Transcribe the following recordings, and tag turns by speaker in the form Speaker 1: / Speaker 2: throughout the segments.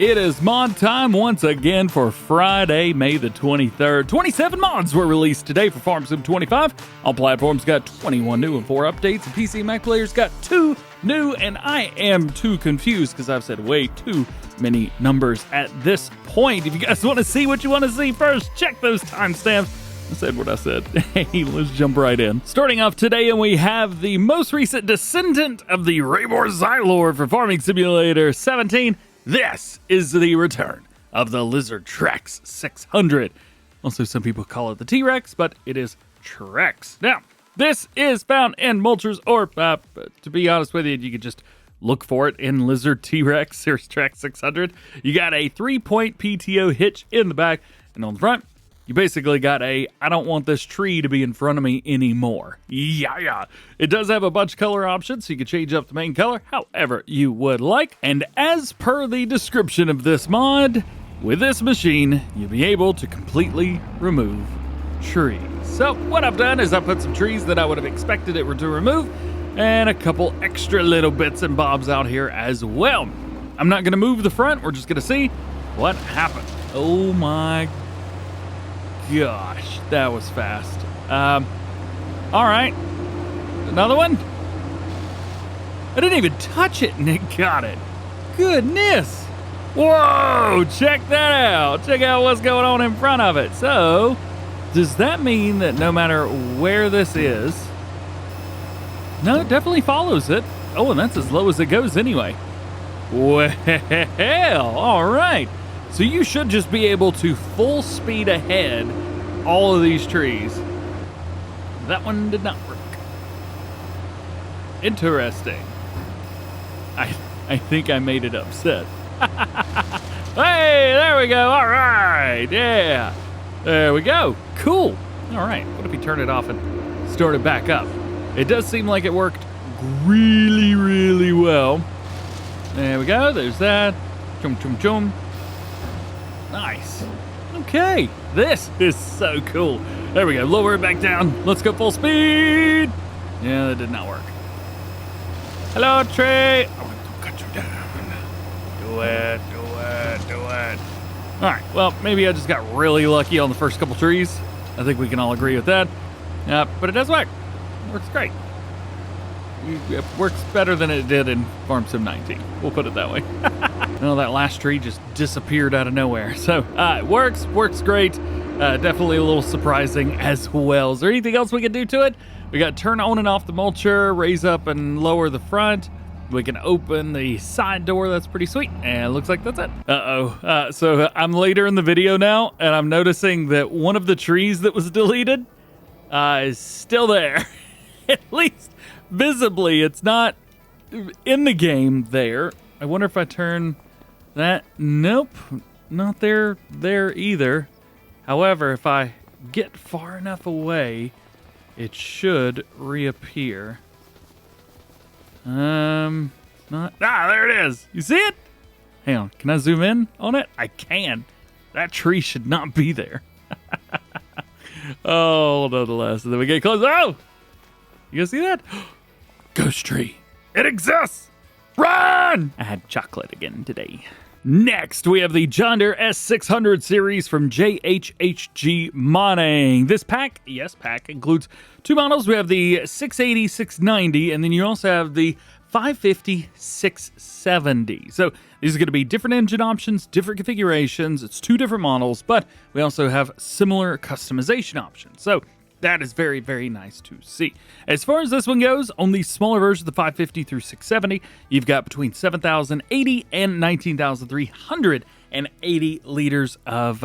Speaker 1: It is mod time once again for Friday, May the 23rd. 27 mods were released today for Farm Sim 25. All platforms got 21 new and 4 updates. And PC and Mac players got 2 new, and I am too confused because I've said way too many numbers at this point. If you guys want to see what you want to see first, check those timestamps. I said what I said. Hey, let's jump right in. Starting off today, and we have the most recent descendant of the Raybor Xylor for Farming Simulator 17. This is the return of the Lizard Trex600. Also, some people call it the T-Rex, but it is Trex. Now, this is found in mulchers, or to be honest with you, you could just look for it in Lizard T-Rex Series Trex600. You got a 3-point PTO hitch in the back, and on the front, you basically got a, I don't want this tree to be in front of me anymore. Yeah. It does have a bunch of color options, so you can change up the main color however you would like. And as per the description of this mod, with this machine, you'll be able to completely remove trees. So what I've done is I put some trees that I would have expected it to remove, and a couple extra little bits and bobs out here as well. I'm not going to move the front. We're just going to see what happens. Oh my gosh, that was fast. All right, another one. I didn't even touch it and it got it. Goodness. Whoa, check that out. Check out what's going on in front of it. So, does that mean that no matter where this is, no, it definitely follows it. Oh, and that's as low as it goes anyway. Well, all right. So you should just be able to full speed ahead all of these trees. That one did not work. Interesting. I think I made it upset. Hey, there we go. All right. Yeah. There we go. Cool. All right. What if we turn it off and start it back up? It does seem like it worked really, really well. There we go. There's that. Chum, chum, chum. Nice. Okay, this is so cool. There we go. Lower it back down. Let's go full speed. Yeah, that did not work. Hello, tree. I want to cut you down. Do it. All right. Well, maybe I just got really lucky on the first couple trees. I think we can all agree with that. But it does work. It works great. It works better than it did in Farm Sim 19. We'll put it that way. No, that last tree just disappeared out of nowhere. So it works great. Definitely a little surprising as well. Is there anything else we can do to it? We got turn on and off the mulcher, raise up and lower the front. We can open the side door. That's pretty sweet. And it looks like that's it. So I'm later in the video now, and I'm noticing that one of the trees that was deleted is still there. At least visibly, it's not in the game there. I wonder if I turn that. Nope, not there either. However, if I get far enough away, it should reappear. Not. There it is. You see it? Hang on. Can I zoom in on it? I can. That tree should not be there. Oh, nonetheless. And then we get close. Oh! You guys see that? Ghost tree. It exists. Run! I had chocolate again today. Next, we have the John Deere S600 series from JHHG Modding. This pack, includes 2 models. We have the 680 690, and then you also have the 550 670. So these are going to be different engine options, different configurations. It's 2 different models, but we also have similar customization options. So that is very, very nice to see. As far as this one goes, on the smaller version, the 550 through 670, you've got between 7,080 and 19,380 liters of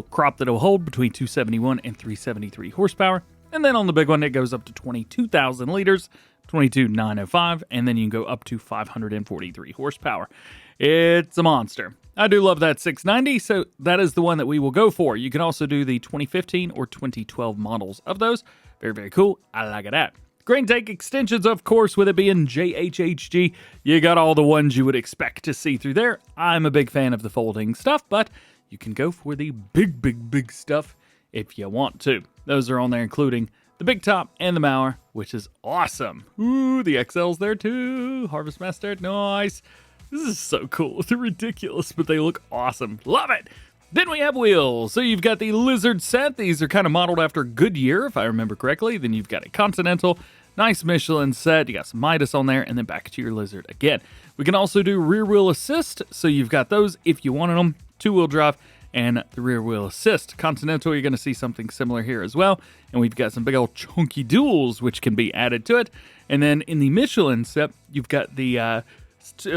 Speaker 1: crop that will hold between 271 and 373 horsepower. And then on the big one, it goes up to 22,000 liters, 22,905, and then you can go up to 543 horsepower. It's a monster. I do love that 690, so that is the one that we will go for. You can also do the 2015 or 2012 models of those. Very, very cool. I like it at. Grain tank extensions, of course, with it being JHHG, you got all the ones you would expect to see through there. I'm a big fan of the folding stuff, but you can go for the big stuff if you want to. Those are on there, including the big top and the mower, which is awesome. Ooh, the XL's there too. Harvest Master, nice. This is so cool. They're ridiculous, but they look awesome. Love it. Then we have wheels. So you've got the Lizard set. These are kind of modeled after Goodyear, if I remember correctly. Then you've got a Continental, nice Michelin set. You got some Midas on there, and then back to your Lizard again. We can also do rear wheel assist. So you've got those if you wanted them. 2-wheel drive and the rear wheel assist. Continental, you're going to see something similar here as well. And we've got some big old chunky duals, which can be added to it. And then in the Michelin set, you've got the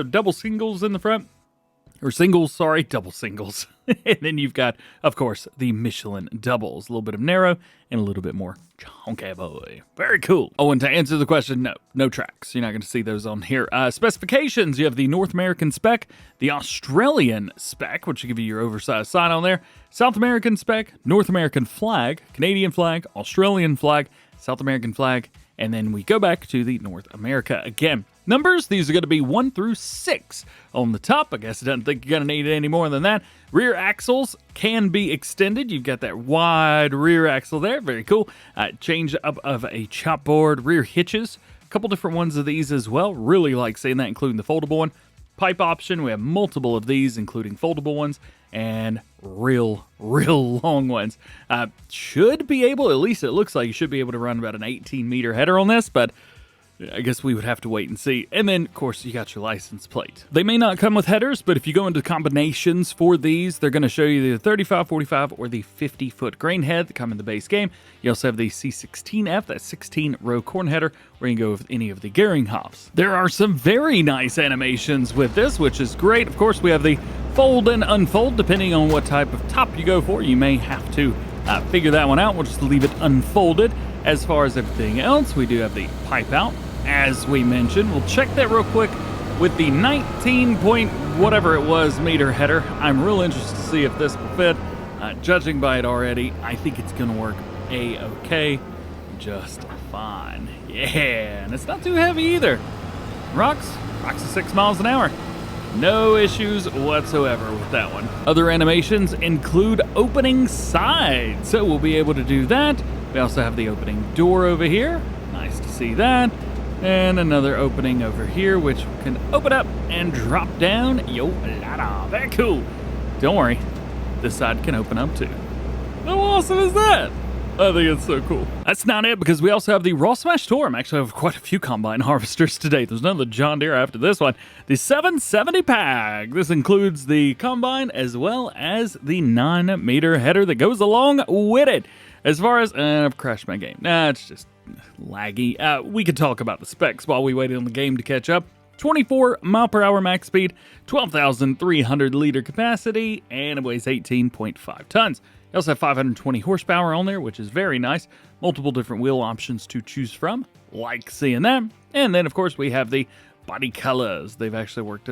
Speaker 1: double singles in the front. Or singles, sorry, double singles. And then you've got, of course, the Michelin doubles. A little bit of narrow and a little bit more chunky boy. Very cool. Oh, and to answer the question, no tracks. You're not going to see those on here. Specifications, you have the North American spec, the Australian spec, which will give you your oversized sign on there, South American spec, North American flag, Canadian flag, Australian flag, South American flag, and then we go back to the North America again. Numbers, these are going to be 1 through 6 on the top. I guess I don't think you're going to need it any more than that. Rear axles can be extended. You've got that wide rear axle there. Very cool. Change up of a chopboard. Rear hitches. A couple different ones of these as well. Really like seeing that, including the foldable one. Pipe option. We have multiple of these, including foldable ones and real long ones. Should be able, at least it looks like you should be able to run about an 18-meter header on this, but I guess we would have to wait and see. And then, of course, you got your license plate. They may not come with headers, but if you go into combinations for these, they're going to show you the 35, 45, or the 50-foot grain head that come in the base game. You also have the C16F, that 16-row corn header, where you can go with any of the gearing hops. There are some very nice animations with this, which is great. Of course, we have the fold and unfold, depending on what type of top you go for. You may have to figure that one out. We'll just leave it unfolded. As far as everything else, we do have the pipe out. As we mentioned, we'll check that real quick with the 19 point whatever it was meter header. I'm real interested to see if this will fit. Judging by it already, I think it's going to work a-okay, just fine. Yeah, and it's not too heavy either. Rocks at 6 miles an hour. No issues whatsoever with that one. Other animations include opening side, so we'll be able to do that. We also have the opening door over here. Nice to see that. And another opening over here, which can open up and drop down. Yo, la-da. Very cool. Don't worry, this side can open up too. How awesome is that? I think it's so cool. That's not it, because we also have the Rostselmash Torum. Actually, I have quite a few combine harvesters today. There's none of the John Deere after this one. The 770 pack. This includes the combine as well as the 9-meter header that goes along with it. As far as, I've crashed my game. It's just laggy. We could talk about the specs while we waited on the game to catch up. 24 mile per hour max speed, 12,300 liter capacity, and it weighs 18.5 tons. You also have 520 horsepower on there, which is very nice. Multiple different wheel options to choose from. Like seeing that. And then, of course, we have the body colors. They've actually worked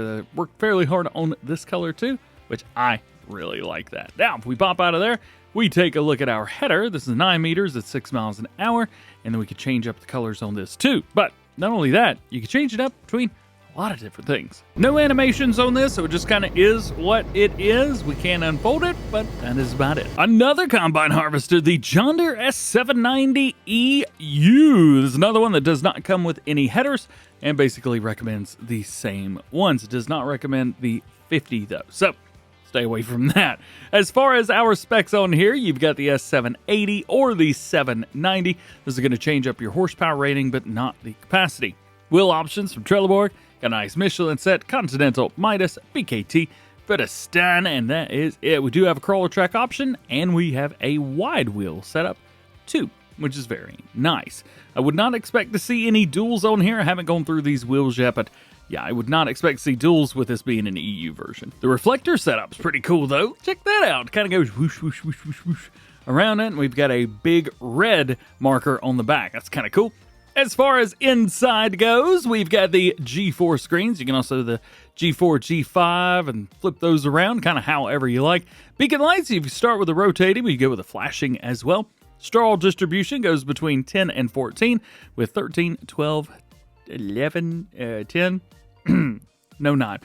Speaker 1: fairly hard on this color too, which I really like that. Now, if we pop out of there, we take a look at our header. This is 9 meters at 6 miles an hour, and then we could change up the colors on this too. But not only that, you can change it up between a lot of different things. No animations on this, so it just kind of is what it is. We can't unfold it, but that is about it. Another combine harvester, the John Deere S790 EU. This is another one that does not come with any headers and basically recommends the same ones. It does not recommend the 50 though, so stay away from that. As far as our specs on here, you've got the S780 or the 790. This is going to change up your horsepower rating, but not the capacity. Wheel options from Trelleborg. Got a nice Michelin set, Continental, Midas, BKT, Fendt, and that is it. We do have a crawler track option, and we have a wide wheel setup too, which is very nice. I would not expect to see any duals on here. I haven't gone through these wheels yet, but yeah, I would not expect to see duals with this being an EU version. The reflector setup's pretty cool though. Check that out. It kind of goes whoosh, whoosh, whoosh, whoosh, whoosh around it, and we've got a big red marker on the back. That's kind of cool. As far as inside goes, we've got the G4 screens. You can also do the G4, G5, and flip those around kind of however you like. Beacon lights, if you start with the rotating, you go with the flashing as well. Straw distribution goes between 10 and 14 with 13, 12, 11, 10. No, 9.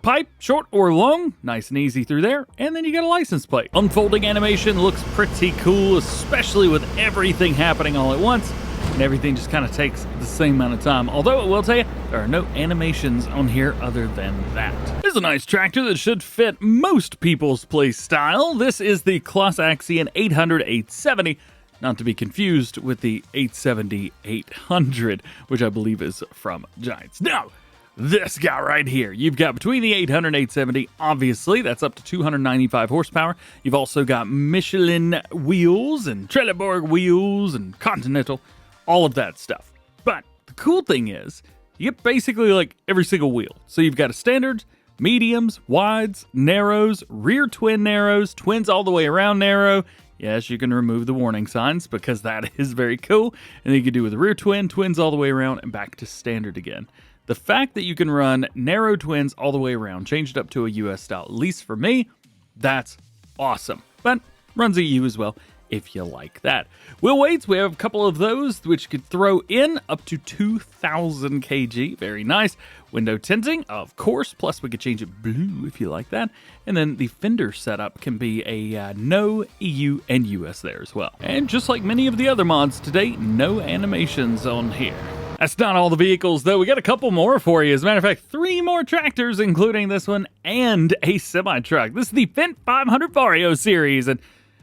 Speaker 1: Pipe, short or long, nice and easy through there. And then you got a license plate. Unfolding animation looks pretty cool, especially with everything happening all at once. and everything just kind of takes the same amount of time. Although I will tell you, there are no animations on here other than that. This is a nice tractor that should fit most people's play style. This is the Claas AXION 800 870, not to be confused with the 870 800, which I believe is from Giants. Now, this guy right here, you've got between the 800 and 870, obviously, that's up to 295 horsepower. You've also got Michelin wheels and Trelleborg wheels and Continental, all of that stuff. But the cool thing is, you get basically like every single wheel. So you've got a standard, mediums, wides, narrows, rear twin narrows, twins all the way around narrow. Yes, you can remove the warning signs because that is very cool. And then you can do with the rear twin, twins all the way around, and back to standard again. The fact that you can run narrow twins all the way around, change it up to a US style, at least for me, that's awesome. But runs a U as well, if you like that. Wheel weights, we have a couple of those, which you could throw in up to 2,000 kg. Very nice. Window tinting, of course, plus we could change it blue if you like that. And then the fender setup can be a no EU and US there as well. And just like many of the other mods today, no animations on here. That's not all the vehicles, though. We got a couple more for you. As a matter of fact, 3 more tractors, including this one and a semi-truck. This is the Fendt 500 Vario series. And,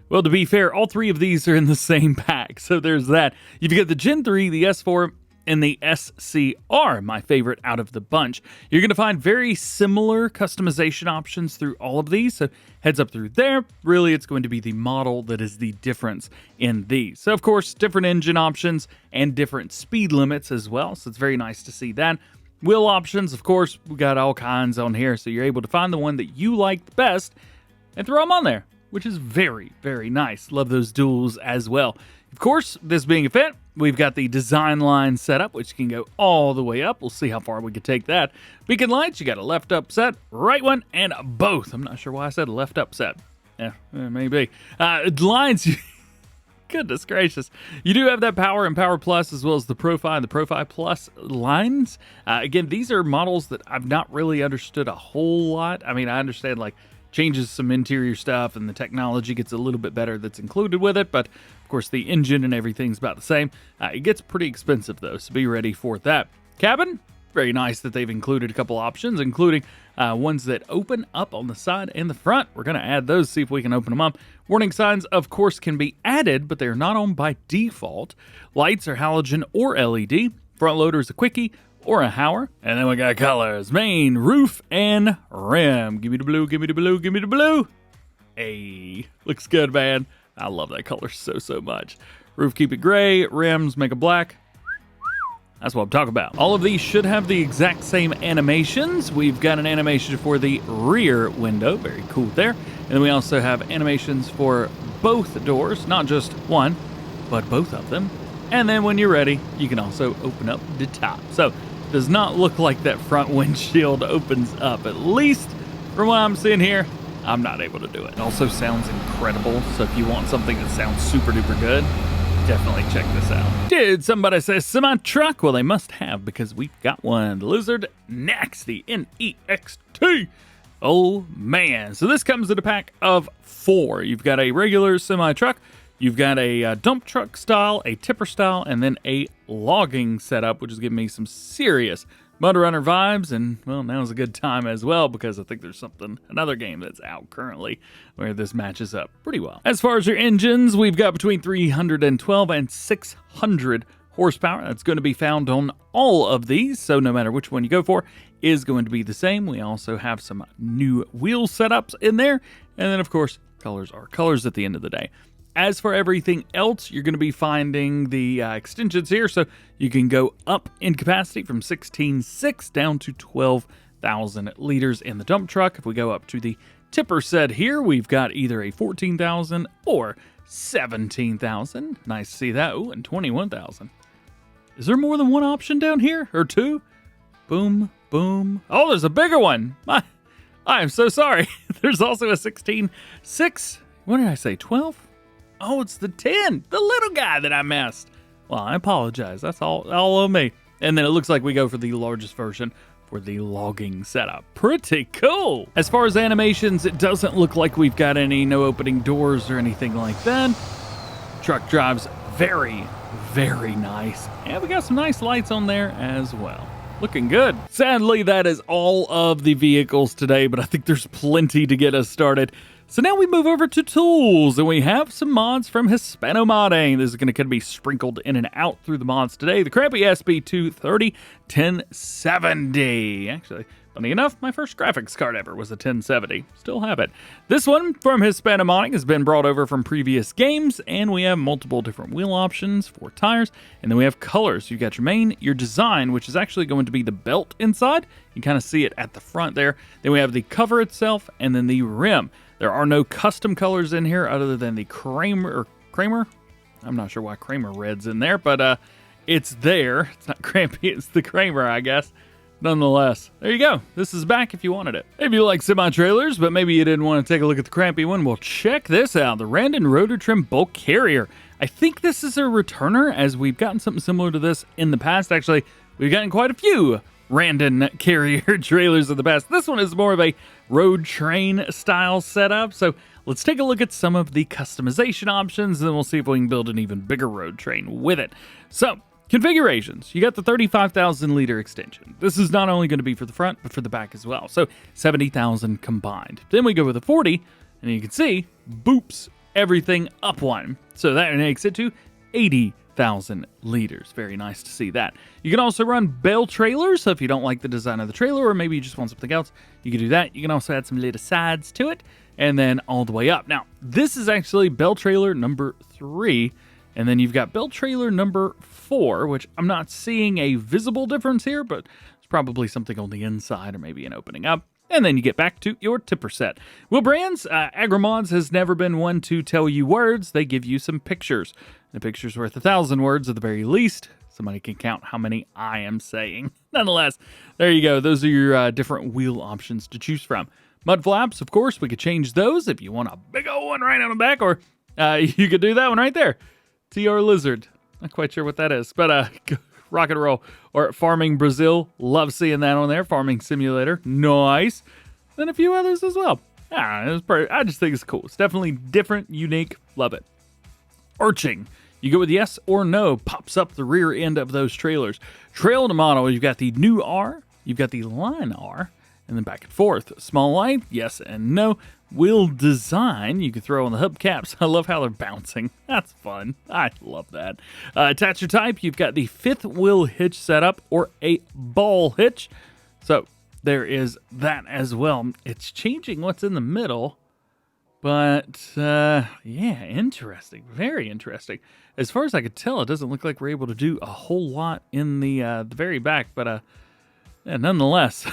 Speaker 1: well, to be fair, all 3 of these are in the same pack. So there's that. You've got the Gen 3, the S4, and the SCR, my favorite out of the bunch. You're going to find very similar customization options through all of these, so heads up through there. Really, it's going to be the model that is the difference in these. So, of course, different engine options and different speed limits as well, so it's very nice to see that. Wheel options, of course, we got all kinds on here, so you're able to find the one that you like the best and throw them on there, which is very, very nice. Love those duals as well. Of course, this being a Fendt, we've got the design line set up, which can go all the way up. We'll see how far we can take that. Beacon lights, you got a left up set, right one, and both. I'm not sure why I said left up set. Yeah, maybe. Lines, goodness gracious. You do have that Power and Power Plus, as well as the Profi and the Profi Plus lines. Again, these are models that I've not really understood a whole lot. I mean, I understand, like, changes some interior stuff and the technology gets a little bit better that's included with it, but of course the engine and everything's about the same. It gets pretty expensive though, so be ready for that. Cabin, very nice that they've included a couple options, including ones that open up on the side and the front. We're going to add those, see if we can open them up. Warning signs, of course, can be added, but they're not on by default. Lights are halogen or LED. Front loader is a quickie or a Hauer. And then we got colors, main, roof, and rim. Give me the blue, give me the blue, give me the blue. Hey, looks good, man. I love that color so much. Roof, keep it gray. Rims, make it black. That's what I'm talking about. All of these should have the exact same animations. We've got an animation for the rear window. Very cool there. And then we also have animations for both doors, not just one, but both of them. And then when you're ready, you can also open up the top. So, does not look like that front windshield opens up. At least from what I'm seeing here, I'm not able to do it. It also sounds incredible. So if you want something that sounds super duper good, definitely check this out. Did somebody say semi-truck? Well, they must have, because we've got one. The Lizard next, the NEXT. Oh man. So this comes in a pack of 4. You've got a regular semi-truck, you've got a dump truck style, a tipper style, and then a logging setup, which is giving me some serious Mud Runner vibes. And, well, now's a good time as well, because I think there's another game that's out currently where this matches up pretty well. As far as your engines, we've got between 312 and 600 horsepower. That's going to be found on all of these, so no matter which one you go for is going to be the same. We also have some new wheel setups in there, and then, of course, colors are colors at the end of the day. As for everything else, you're going to be finding the extensions here, so you can go up in capacity from 16.6 down to 12,000 liters in the dump truck. If we go up to the tipper set here, we've got either a 14,000 or 17,000. Nice to see that. Ooh, and 21,000. Is there more than one option down here, or 2? Boom, boom. Oh, there's a bigger one. I am so sorry. There's also a 16.6. What did I say, 12? Oh, it's the 10, the little guy that I missed. Well, I apologize. That's all on me. And then it looks like we go for the largest version for the logging setup. Pretty cool. As far as animations, it doesn't look like we've got any no opening doors or anything like that. Truck drives very, Very nice. And we got some nice lights on there as well. Looking good. Sadly, that is all of the vehicles today, but I think there's plenty to get us started. So now we move over to tools, and we have some mods from Hispano-Modding. This is going to be sprinkled in and out through the mods today. The Krampe SB II 1070. Actually, funny enough, my first graphics card ever was a 1070. Still have it. This one from Hispano-Modding has been brought over from previous games, and we have multiple different wheel options for tires, and then we have colors. You've got your main, your design, which is actually going to be the belt inside. You kind of see it at the front there. Then we have the cover itself, and then the rim. There are no custom colors in here other than the Kramer? I'm not sure why Kramer red's in there, but it's there. It's not Krampe, it's the Kramer, I guess. Nonetheless, there you go. This is back if you wanted it. If you like semi-trailers, but maybe you didn't want to take a look at the Krampe one, well, check this out. The Randon Rodotrem bulk carrier. I think this is a returner, as we've gotten something similar to this in the past. Actually, we've gotten quite a few Randon carrier trailers in the past. This one is more of a road train style setup. So let's take a look at some of the customization options, and then we'll see if we can build an even bigger road train with it. So configurations, you got the 35,000 liter extension. This is not only going to be for the front, but for the back as well. So 70,000 combined. Then we go with a 40, and you can see, boops, everything up one. So that makes it to 80,000 liters. Very nice to see that. You can also run bale trailers, so if you don't like the design of the trailer, or maybe you just want something else, you can do that. You can also add some little sides to it, and then all the way up. Now, this is actually bale trailer number 3, and then you've got bale trailer number 4, which I'm not seeing a visible difference here, but it's probably something on the inside or maybe an opening up. And then you get back to your tipper set. Wheel brands, AgriMods has never been one to tell you words. They give you some pictures. The picture's worth 1,000 words at the very least. Somebody can count how many I am saying. Nonetheless, there you go. Those are your different wheel options to choose from. Mud flaps, of course, we could change those if you want a big old one right on the back, or you could do that one right there. TR Lizard. Not quite sure what that is, but rock and roll. Or Farming Brazil, love seeing that on there. Farming Simulator, nice. And a few others as well. I just think it's cool. It's definitely different, unique, love it. Arching. You go with yes or no, pops up the rear end of those trailers. Trail to model, you've got the new R, you've got the line R, and then back and forth. Small line, yes and no. Wheel design, you can throw on the hubcaps. I love how they're bouncing. That's fun. I love that. Attachment type, you've got the 5th wheel hitch setup or a ball hitch. So there is that as well. It's changing what's in the middle, but yeah, interesting. Very interesting. As far as I could tell, it doesn't look like we're able to do a whole lot in the very back, but yeah, nonetheless.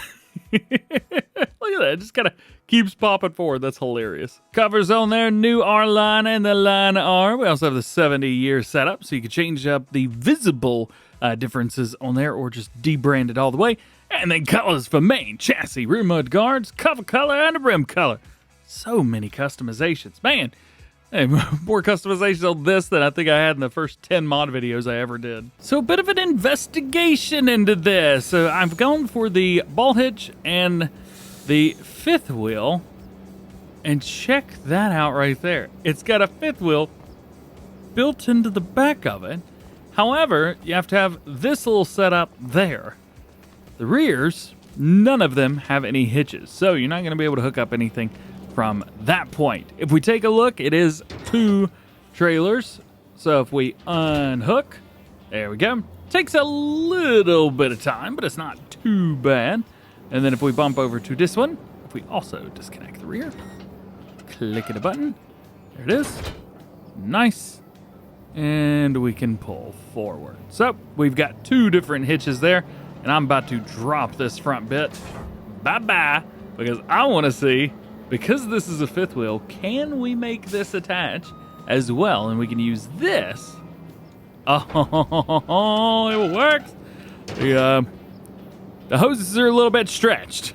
Speaker 1: Look at that, it just kind of keeps popping forward. That's hilarious. Covers on there, new R line and the line R. We also have the 70-year setup, so you can change up the visible differences on there or just debrand it all the way. And then colors for main, chassis, rear mud guards, cover color, and a rim color. So many customizations. Man, hey, more customizations on this than I think I had in the first 10 mod videos I ever did. So a bit of an investigation into this. So I've gone for the ball hitch and the 5th wheel. And check that out right there. It's got a 5th wheel built into the back of it. However, you have to have this little setup there. The rears, none of them have any hitches. So you're not going to be able to hook up anything from that point. If we take a look, it is 2 trailers. So if we unhook, there we go. Takes a little bit of time, but it's not too bad. And then if we bump over to this one, if we also disconnect the rear, click a button, there it is. Nice. And we can pull forward. So we've got 2 different hitches there, and I'm about to drop this front bit. Bye-bye, because I want to see, because this is a 5th wheel, can we make this attach as well? And we can use this. Oh, it works. The hoses are a little bit stretched,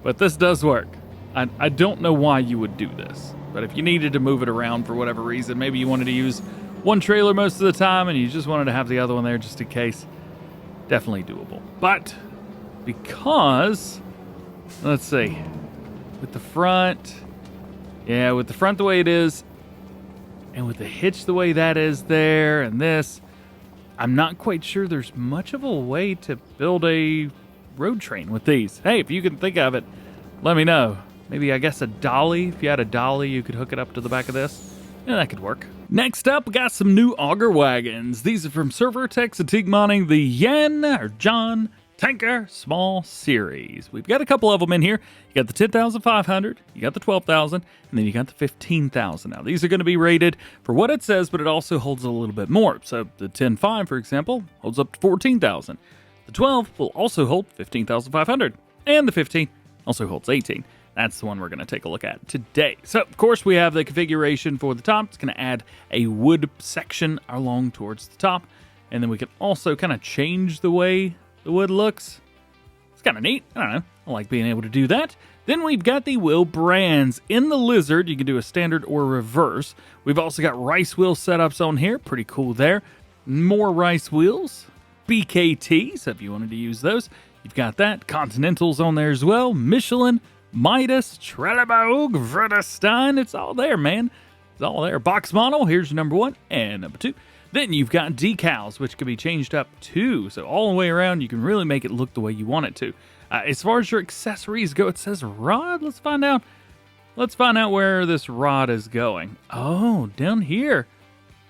Speaker 1: but this does work. I don't know why you would do this, but if you needed to move it around for whatever reason, maybe you wanted to use one trailer most of the time and you just wanted to have the other one there just in case, definitely doable. But because, let's see, with the front, yeah, with the front the way it is, and with the hitch the way that is there, and this, I'm not quite sure there's much of a way to build a road train with these. Hey, if you can think of it, let me know. Maybe, I guess, a dolly. If you had a dolly, you could hook it up to the back of this. Yeah, that could work. Next up, we got some new auger wagons. These are from Servertex and Tigmonning, the John Tanker Small Series. We've got a couple of them in here. You got the 10,500, you got the 12,000, and then you got the 15,000. Now, these are going to be rated for what it says, but it also holds a little bit more. So the 10.5, for example, holds up to 14,000. The 12 will also hold 15,500, and the 15 also holds 18. That's the one we're going to take a look at today. So, of course, we have the configuration for the top. It's going to add a wood section along towards the top. And then we can also kind of change the way the wood looks. It's kind of neat. I don't know. I like being able to do that. Then we've got the wheel brands. In the Lizard, you can do a standard or reverse. We've also got rice wheel setups on here. Pretty cool there. More rice wheels. BKT, so if you wanted to use those, you've got that. Continentals on there as well. Michelin, Midas, Trelleborg, Vredestein. It's all there, man. It's all there. Box model, here's your number 1 and number 2. Then you've got decals, which can be changed up too. So all the way around, you can really make it look the way you want it to. As far as your accessories go, it says rod. Let's find out. Let's find out where this rod is going. Oh, down here.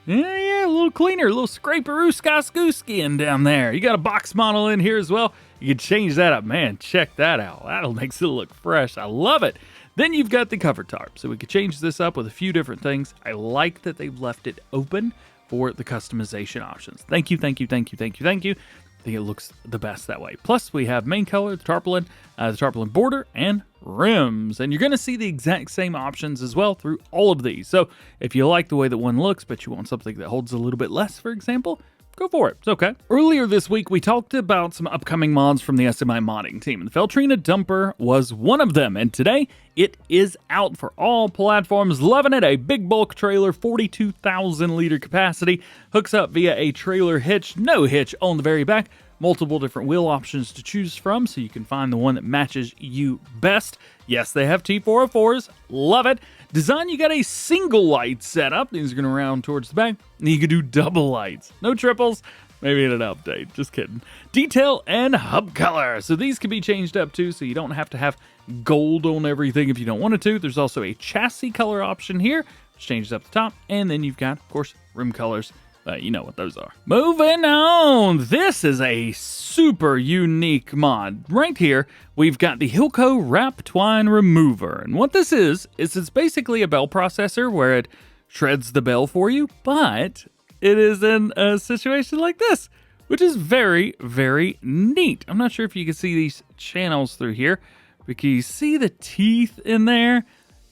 Speaker 1: Yeah, a little cleaner, a little scraperoo-ska-skoo skin down there. You got a box model in here as well. You can change that up. Man, check that out. That'll make it look fresh. I love it. Then you've got the cover tarp. So we could change this up with a few different things. I like that they've left it open for the customization options. Thank you, thank you, thank you, thank you, thank you. I think it looks the best that way. Plus, we have main color, the tarpaulin border, and rims. And you're going to see the exact same options as well through all of these. So if you like the way that one looks, but you want something that holds a little bit less, for example, go for it. It's okay. Earlier this week, we talked about some upcoming mods from the SMI modding team. The Feltrina dumper was one of them. And today, it is out for all platforms. Loving it. A big bulk trailer, 42,000 liter capacity. Hooks up via a trailer hitch. No hitch on the very back. Multiple different wheel options to choose from, so you can find the one that matches you best. Yes, they have T404s. Love it. Design, you got a single light setup. These are going to round towards the back. And you can do double lights. No triples. Maybe in an update. Just kidding. Detail and hub color. So these can be changed up too, so you don't have to have gold on everything if you don't want it to. There's also a chassis color option here, which changes up the top. And then you've got, of course, rim colors. You know what those are. Moving on. This is a super unique mod. Right here, we've got the Hillco Wrap Twine Remover. And what this is it's basically a bell processor where it shreds the bell for you, but it is in a situation like this, which is very, very neat. I'm not sure if you can see these channels through here, but can you see the teeth in there?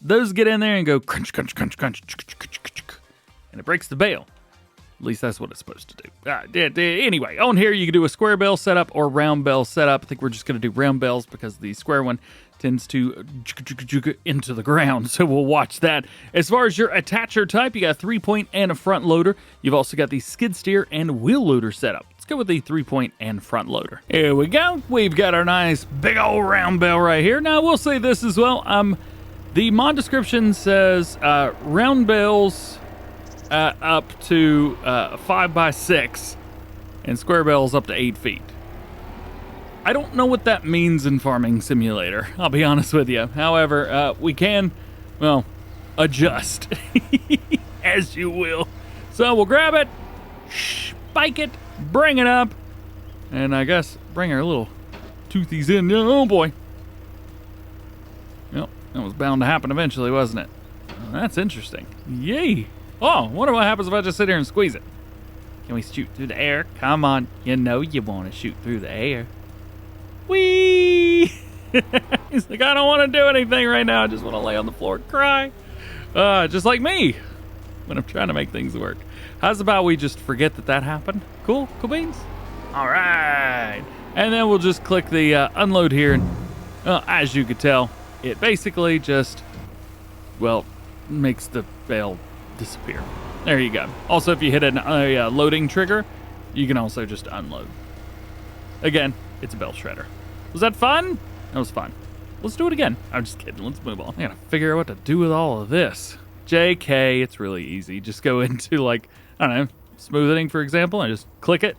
Speaker 1: Those get in there and go crunch, crunch, crunch, crunch, and it breaks the bell. At least that's what it's supposed to do. Anyway, on here you can do a square bell setup or round bell setup. I think we're just going to do round bells because the square one tends to into the ground, so we'll watch that. As far as your attacher type, you got a 3-point and a front loader. You've also got the skid steer and wheel loader setup. Let's go with the 3-point and front loader. Here we go. We've got our nice big old round bell right here. Now, we'll say this as well. The mod description says round bells up to 5x6 and square bells up to 8 feet. I don't know what that means in Farming Simulator, I'll be honest with you. However, we can, well, adjust as you will. So we'll grab it, spike it, bring it up, and I guess bring our little toothies in. Oh boy. Yep, that was bound to happen eventually, wasn't it? Well, that's interesting. Yay. Oh, wonder what happens if I just sit here and squeeze it. Can we shoot through the air? Come on. You know you want to shoot through the air. Whee! He's like, I don't want to do anything right now. I just want to lay on the floor and cry. Just like me when I'm trying to make things work. How's about we just forget that happened? Cool? Cool beans? All right. And then we'll just click the unload here. And as you could tell, it basically just, well, makes the bell disappear. There you go. Also, if you hit a loading trigger, you can also just unload. Again, it's a bell shredder. Was that fun? That was fun. Let's do it again. I'm just kidding. Let's move on. I gotta figure out what to do with all of this. JK, it's really easy. Just go into, like, I don't know, smoothing, for example. I just click it,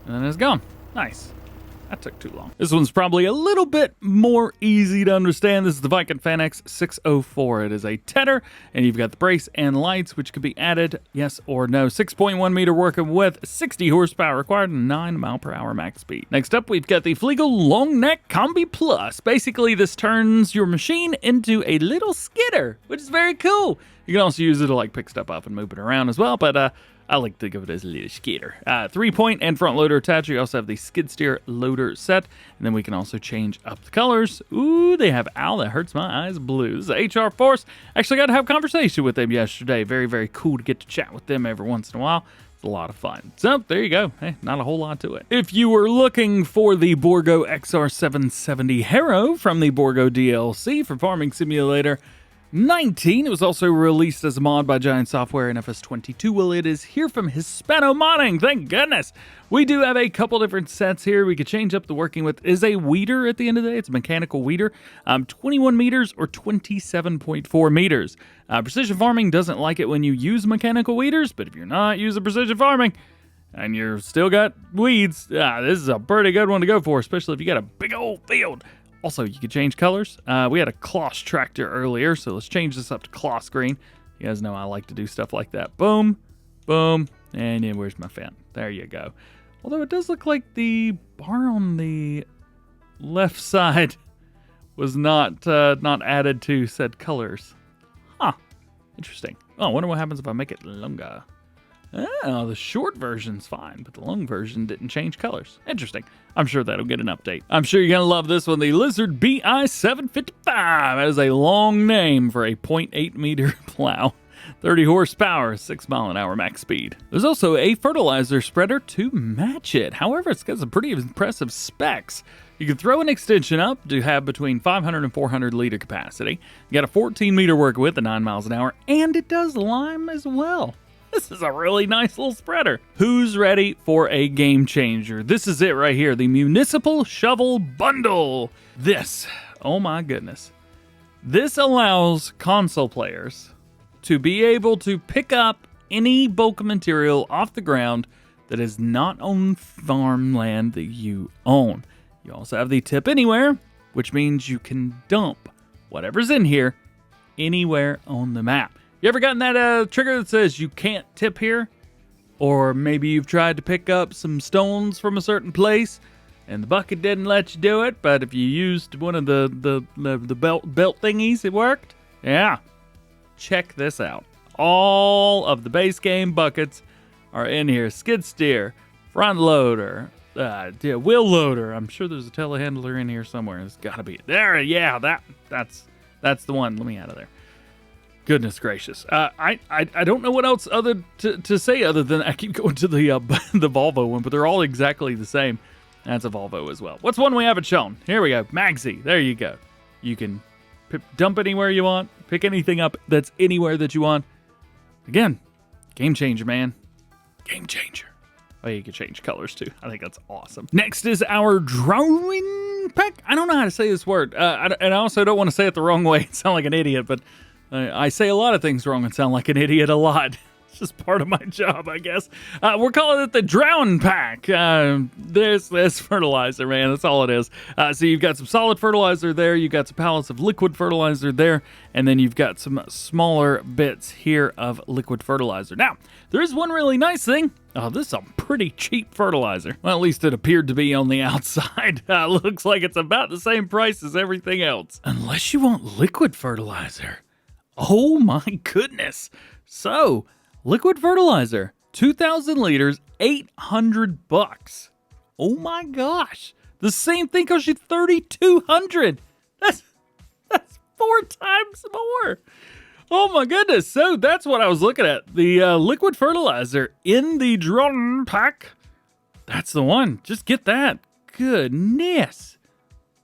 Speaker 1: and then it's gone. Nice. That took too long. This one's probably a little bit more easy to understand. This is the Vicon Fanex 604. It is a tedder, and you've got the brace and lights, which could be added, yes or no. 6.1 meter working with 60 horsepower required and 9 mile per hour max speed. Next up, we've got the Fliegl Long Neck Combi Plus. Basically, this turns your machine into a little skidder, which is very cool. You can also use it to like pick stuff up and move it around as well, but I like to think of it as a little skidder. 3-point and front loader attached. You also have the skid steer loader set. And then we can also change up the colors. Ooh, they have Owl That Hurts My Eyes blue. This is HR Force. Actually got to have a conversation with them yesterday. Very, very cool to get to chat with them every once in a while. It's a lot of fun. So there you go. Hey, not a whole lot to it. If you were looking for the Bourgault XR770 Harrow from the Bourgault DLC for Farming Simulator 19. It was also released as a mod by Giant Software and FS22. Well, it is here from Hispano Modding. Thank goodness. We do have a couple different sets here. We could change up the working with. It is a weeder at the end of the day. It's a mechanical weeder. 21 meters or 27.4 meters. Precision Farming doesn't like it when you use mechanical weeders, but if you're not using Precision Farming and you're still got weeds, this is a pretty good one to go for, especially if you got a big old field. Also, you can change colors. We had a Claas tractor earlier, so let's change this up to Claas green. You guys know I like to do stuff like that. Boom, boom, and then where's my Fendt? There you go. Although it does look like the bar on the left side was not added to said colors. Huh, interesting. Oh, I wonder what happens if I make it longer. Oh, the short version's fine, but the long version didn't change colors. Interesting. I'm sure that'll get an update. I'm sure you're going to love this one, the Lizard BI755. That is a long name for a 0.8 meter plow. 30 horsepower, 6 mile an hour max speed. There's also a fertilizer spreader to match it. However, it's got some pretty impressive specs. You can throw an extension up to have between 500 and 400 liter capacity. You got a 14 meter work width at 9 miles an hour, and it does lime as well. This is a really nice little spreader. Who's ready for a game changer? This is it right here, the Municipal Shovel Bundle. This, oh my goodness. This allows console players to be able to pick up any bulk material off the ground that is not on farmland that you own. You also have the Tip Anywhere, which means you can dump whatever's in here anywhere on the map. You ever gotten that trigger that says you can't tip here? Or maybe you've tried to pick up some stones from a certain place and the bucket didn't let you do it, but if you used one of the belt thingies, it worked? Yeah. Check this out. All of the base game buckets are in here. Skid steer, front loader, wheel loader. I'm sure there's a telehandler in here somewhere. It's got to be there. Yeah, that's the one. Let me out of there. Goodness gracious. I don't know what else to say other than I keep going to the Volvo one, but they're all exactly the same. That's a Volvo as well. What's one we haven't shown? Here we go. Magsy. There you go. You can dump anywhere you want. Pick anything up that's anywhere that you want. Again, game changer, man. Game changer. Oh, you can change colors too. I think that's awesome. Next is our DROUIN Pack. I don't know how to say this word. And I also don't want to say it the wrong way and sound like an idiot, but I say a lot of things wrong and sound like an idiot a lot. It's just part of my job, I guess. We're calling it the DROUIN Pack. This fertilizer, man. That's all it is. So you've got some solid fertilizer there. You've got some pallets of liquid fertilizer there. And then you've got some smaller bits here of liquid fertilizer. Now, there is one really nice thing. Oh, this is a pretty cheap fertilizer. Well, at least it appeared to be on the outside. Looks like it's about the same price as everything else. Unless you want liquid fertilizer. Oh my goodness. So, liquid fertilizer, 2,000 liters, $800. Oh my gosh. The same thing costs you $3,200. That's 4 times more. Oh my goodness. So that's what I was looking at. The liquid fertilizer in the DROUIN Pack. That's the one. Just get that. Goodness.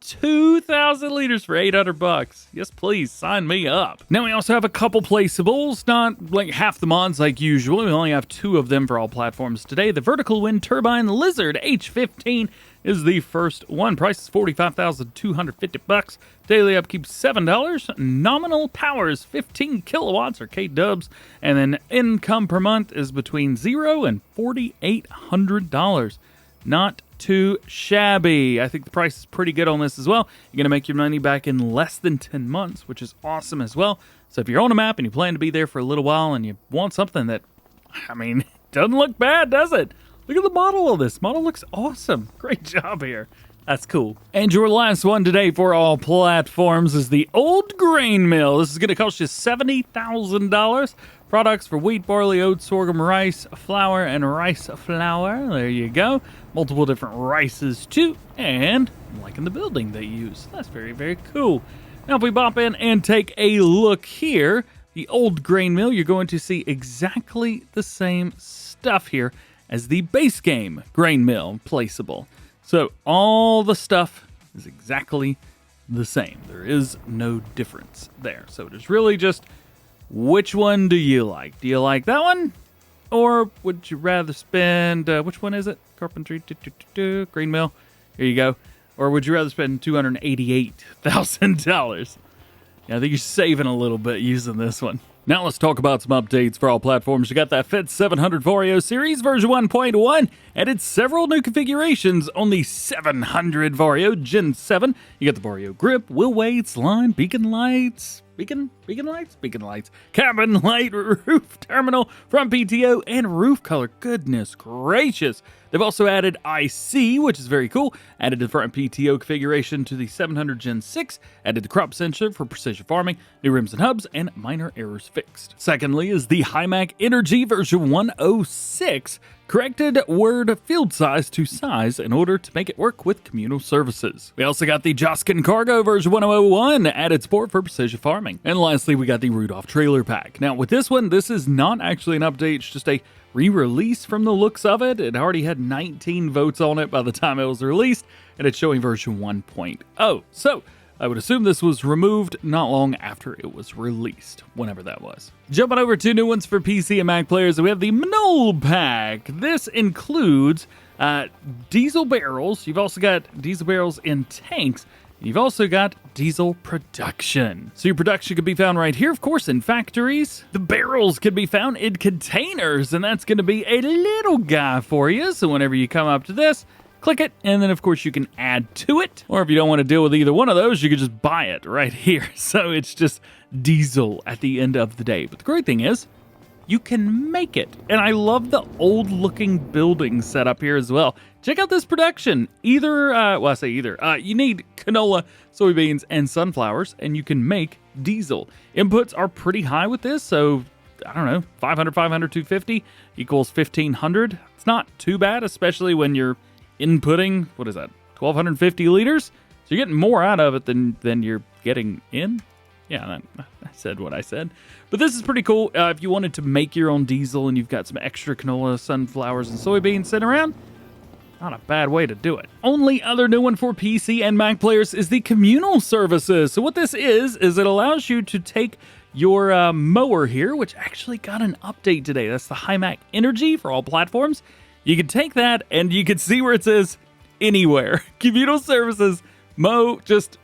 Speaker 1: 2,000 liters for $800. Yes, please sign me up. Now we also have a couple placeables, not like half the mods like usual. We only have 2 of them for all platforms today. The vertical wind turbine Lizard H15 is the first one. Price is $45,250. Daily upkeep $7. Nominal power is 15 kilowatts or K-dubs. And then income per month is between $0 and $4,800. Not too shabby. I think the price is pretty good on this as well. You're going to make your money back in less than 10 months, which is awesome as well. So if you're on a map and you plan to be there for a little while and you want something that, I mean, doesn't look bad, does it? Look at the model of this. Model looks awesome. Great job here. That's cool. And your last one today for all platforms is the old grain mill. This is going to cost you $70,000. Products for wheat, barley, oats, sorghum, rice, flour, and rice flour. There you go. Multiple different rices too. And I'm liking the building they use. That's very, very cool. Now if we bop in and take a look here, the old grain mill, you're going to see exactly the same stuff here as the base game grain mill placeable. So all the stuff is exactly the same. There is no difference there. So it is really just, which one do you like? Do you like that one? Or would you rather spend, which one is it? Carpentry, grain mill. Here you go. Or would you rather spend $288,000? Yeah, I think you're saving a little bit using this one. Now let's talk about some updates for all platforms. You got that Fendt 700 Vario series version 1.1. Added several new configurations on the 700 Vario Gen 7. You got the Vario grip, wheel weights, line, beacon lights, cabin light, roof terminal, front PTO, and roof color. Goodness gracious. They've also added IC, which is very cool. Added the front PTO configuration to the 700 Gen 6. Added the crop sensor for precision farming, new rims and hubs, and minor errors fixed. Secondly is the Hymach Energy version 106. Corrected word field size to size in order to make it work with Kommunal Services. We also got the Joskin Cargo version 101, added support for precision farming. And lastly, we got the Rudolph trailer pack. Now with this one, this is not actually an update, it's just a re-release from the looks of it. It already had 19 votes on it by the time it was released, and it's showing version 1.0. So I would assume this was removed not long after it was released, whenever that was. Jumping over to new ones for PC and Mac players, we have the Minol Pack. This includes diesel barrels. You've also got diesel barrels in tanks. You've also got diesel production. So your production can be found right here, of course, in factories. The barrels can be found in containers, and that's going to be a little guy for you. So whenever you come up to this, click it, and then of course you can add to it. Or if you don't want to deal with either one of those, you can just buy it right here. So it's just diesel at the end of the day. But the great thing is, you can make it. And I love the old looking building set up here as well. Check out this production. You need canola, soybeans, and sunflowers, and you can make diesel. Inputs are pretty high with this, so I don't know, 500, 250 equals 1,500. It's not too bad, especially when you're inputting, 1,250 liters? So you're getting more out of it than you're getting in. Yeah, I said what I said. But this is pretty cool. If you wanted to make your own diesel and you've got some extra canola, sunflowers, and soybeans sitting around, not a bad way to do it. Only other new one for PC and Mac players is the Kommunal Services. So what this is it allows you to take your mower here, which actually got an update today. That's the Hymach Energy for all platforms. You can take that and you can see where it says anywhere. Kommunal Services, mow just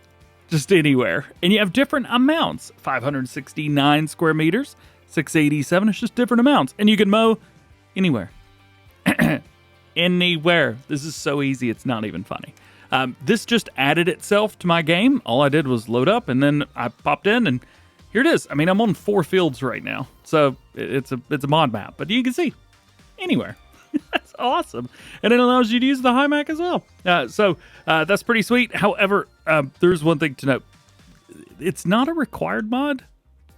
Speaker 1: anywhere. And you have different amounts. 569 square meters, 687. It's just different amounts. And you can mow anywhere. Anywhere. This is so easy, it's not even funny. This just added itself to my game. All I did was load up, and then I popped in, and here it is. I mean, I'm on 4 fields right now. So it's a mod map. But you can see anywhere. That's awesome. And it allows you to use the Hymach as well. So that's pretty sweet. However, there's one thing to note. It's not a required mod,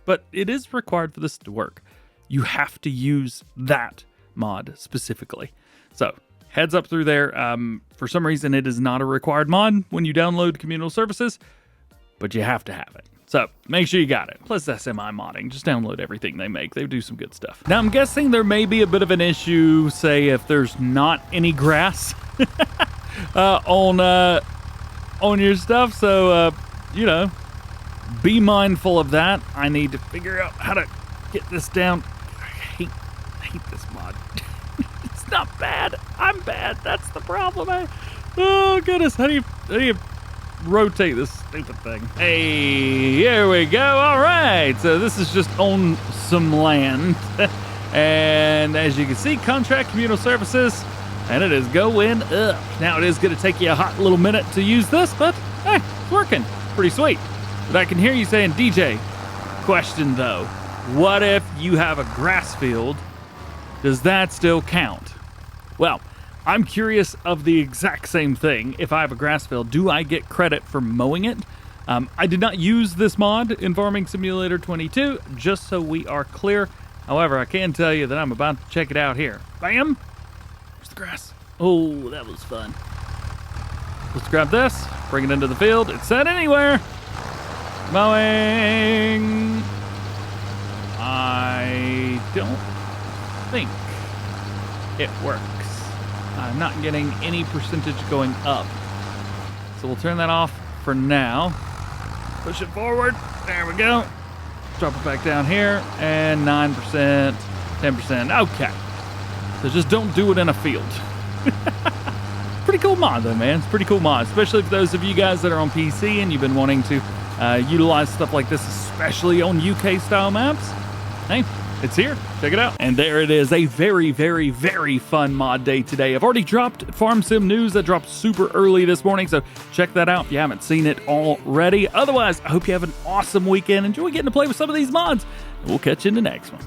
Speaker 1: but it is required for this to work. You have to use that mod specifically. So heads up through there. For some reason, it is not a required mod when you download Kommunal Services, but you have to have it. So make sure you got it. Plus that's semi-modding. Just download everything they make. They do some good stuff. Now I'm guessing there may be a bit of an issue, say if there's not any grass on your stuff. So, be mindful of that. I need to figure out how to get this down. I hate this mod. It's not bad. I'm bad. That's the problem. Oh, goodness. How do you rotate this stupid thing? Hey, here we go. All right. So this is just on some land. And as you can see, contract Kommunal Services, and it is going up. Now, it is going to take you a hot little minute to use this, but hey, it's working. Pretty sweet. But I can hear you saying, DJ, question though, what if you have a grass field? Does that still count? Well, I'm curious of the exact same thing. If I have a grass field, do I get credit for mowing it? I did not use this mod in Farming Simulator 22, just so we are clear. However, I can tell you that I'm about to check it out here. Bam! There's the grass. Oh, that was fun. Let's grab this, bring it into the field. It's set anywhere. Mowing. I don't think it works. I'm not getting any percentage going up. So we'll turn that off for now. Push it forward. There we go. Drop it back down here. And 9%, 10%. Okay. So just don't do it in a field. Pretty cool mod though, man. It's a pretty cool mod, especially for those of you guys that are on PC and you've been wanting to utilize stuff like this, especially on UK style maps. Hey, it's here. Check it out. And there it is. A very, very, very fun mod day today. I've already dropped Farm Sim news that dropped super early this morning, so check that out if you haven't seen it already. Otherwise, I hope you have an awesome weekend. Enjoy getting to play with some of these mods. We'll catch you in the next one.